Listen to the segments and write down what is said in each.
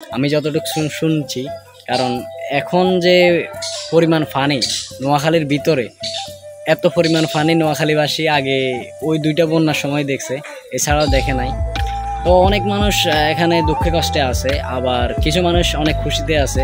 আমি যতটুকু শুনছি, কারণ এখন যে পরিমাণ পানি নোয়াখালীর ভিতরে, এত পরিমাণ পানি নোয়াখালীবাসী আগে ওই দুইটা বন্যার সময় দেখছে, এছাড়াও দেখে নাই। তো অনেক মানুষ এখানে দুঃখে কষ্টে আছে, আবার কিছু মানুষ অনেক খুশিতে আছে।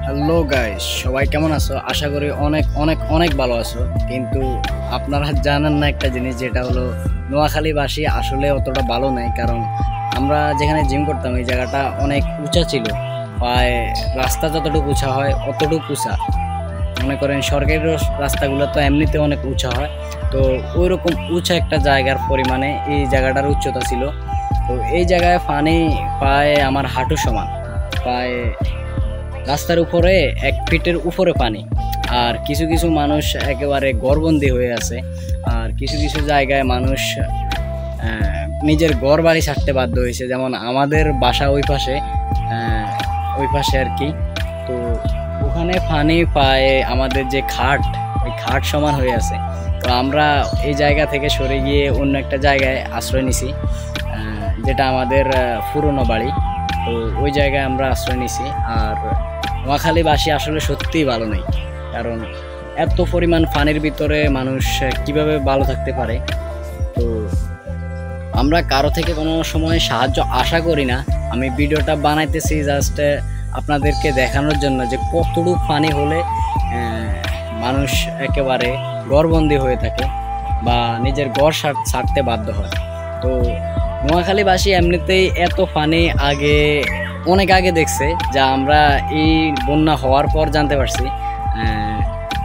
হ্যালো গাইস, সবাই কেমন আছো? আশা করি অনেক অনেক অনেক ভালো আছো। কিন্তু আপনারা জানেন না একটা জিনিস, যেটা হলো নোয়াখালীবাসী আসলে অতটা ভালো নাই। কারণ আমরা যেখানে জিম করতাম এই জায়গাটা অনেক উঁচা ছিল, প্রায় রাস্তা যতটুকু উঁচা হয় অতটুকু উঁচা। মনে করেন সরকারি রাস্তাগুলো তো এমনিতে অনেক উঁচা হয়, তো ওই রকম উঁচা একটা জায়গার পরিমাণে এই জায়গাটার উচ্চতা ছিল। তো এই জায়গায় পানি প্রায় আমার হাঁটু সমান, প্রায় রাস্তার উপরে 1 ফিটের উপরে পানি। আর কিছু কিছু মানুষ একেবারে ঘরবন্দি হয়ে আছে, আর কিছু কিছু জায়গায় মানুষ নিজের ঘর বাড়ি ছাড়তে বাধ্য হয়েছে। যেমন আমাদের বাসা ওই পাশে আর কি। তো ওখানে পানি পায় আমাদের যে খাট, ওই খাট সমান হয়ে আছে। তো আমরা এই জায়গা থেকে সরে গিয়ে অন্য একটা জায়গায় আশ্রয় নিছি, যেটা আমাদের পুরনো বাড়ি। তো ওই জায়গায় আমরা আশ্রয় নিছি। আর নোয়াখালীবাসী আসলে সত্যিই ভালো নেই, কারণ এত পরিমাণ পানির ভিতরে মানুষ কিভাবে ভালো থাকতে পারে। তো আমরা কারো থেকে কোনো সময় সাহায্য আশা করি না। আমি ভিডিওটা বানাইতেছি জাস্ট আপনাদেরকে দেখানোর জন্য যে কতটুকু পানি হলে মানুষ একেবারে ঘরবন্দি হয়ে থাকে বা নিজের ঘর ছাড়তে বাধ্য হয়। তো নোয়াখালীবাসী এমনিতেই এত পানি অনেক আগে দেখছে, যা আমরা এই বন্যা হওয়ার পর জানতে পারছি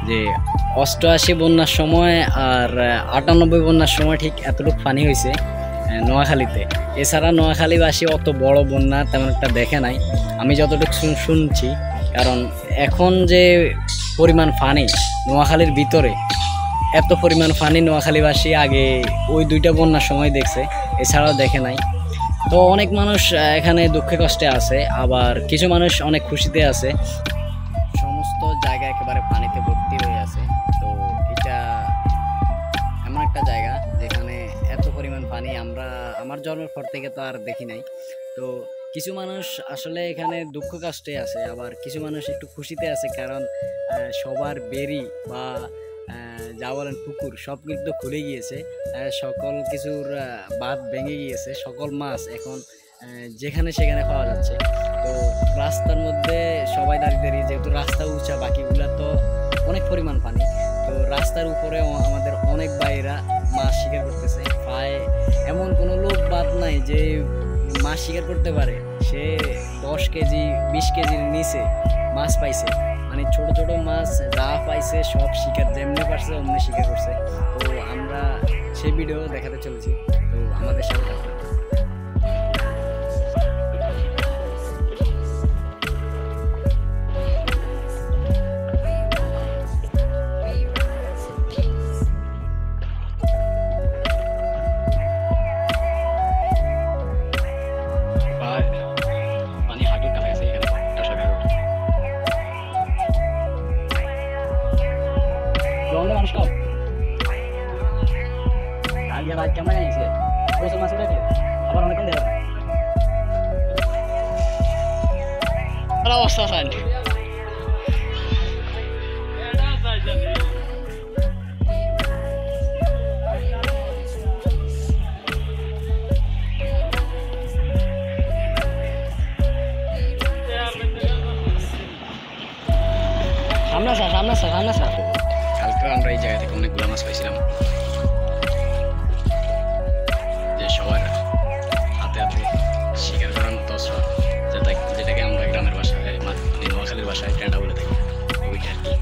যে 88 বন্যার সময় আর 98 বন্যার সময় ঠিক এতটুকু পানি হয়েছে নোয়াখালীতে। এছাড়া নোয়াখালীবাসী অত বড় বন্যা তেমন একটা দেখে নাই, আমি যতটুকু শুনছি। কারণ এখন যে পরিমাণ পানি নোয়াখালীর ভিতরে, এত পরিমাণ পানি নোয়াখালীবাসী আগে ওই দুইটা বন্যার সময় দেখছে, এছাড়াও দেখে নাই। তো অনেক মানুষ এখানে দুঃখে কষ্টে আছে, আবার কিছু মানুষ অনেক খুশিতে আছে। সমস্ত জায়গা একেবারে পানিতে ভর্তি হয়ে আছে। তো এটা এমন একটা জায়গা যেখানে এত পরিমাণ পানি আমার জন্মের পর থেকে তো আর দেখি নাই। তো কিছু মানুষ আসলে এখানে দুঃখ কষ্টে আছে, আবার কিছু মানুষ একটু খুশিতে আছে। কারণ সবার বেরি বা যা বলেন পুকুর সব কিন্তু খুলে গিয়েছে, সকল কিছুর বাঁধ ভেঙে গিয়েছে, সকল মাছ এখন যেখানে সেখানে পাওয়া যাচ্ছে। তো রাস্তার মধ্যে সবাই দাঁড়িয়ে, যেহেতু রাস্তা উঁচা, বাকিগুলা তো অনেক পরিমাণ পানি। তো রাস্তার উপরে আমাদের অনেক ভাইরা মাছ শিকার করতেছে। প্রায় এমন কোনো লোক বাদ নাই যে মাছ শিকার করতে পারে, সে 10 কেজি 20 কেজির নিচে মাছ পাইছে। মানে ছোট ছোট মাছ যা পাইছে সব শিকার, যেমনি পারছে অমনি শিকার করছে। তো আমরা সেই ভিডিও দেখাতে চলেছি, তো আমাদের সাথে থাকুন। মানুষ সব আগে রাত কেমন জানিয়েছে প্রচুর মাছ উঠে আবার অনেকক্ষণ দেওয়া অবস্থা ফাইন। সামনে স্যার কালকে আমরা এই জায়গা থেকে অনেকগুলো মাছ পাইছিলাম, যে সবার হাতে হাতে শিকার করার মতো অস্ত্র, যেটাকে আমরা গ্রামের ভাষায় মানে নোয়াখালীর ভাষায় টেন্ডা বলে থাকি, ওইটা আর কি।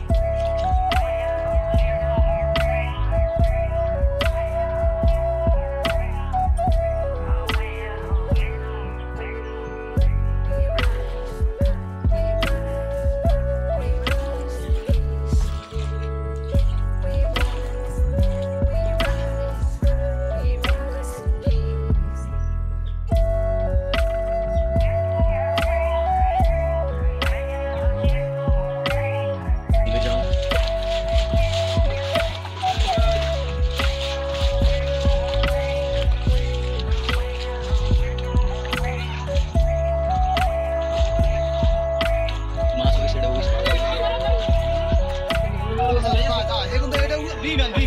গান্ধী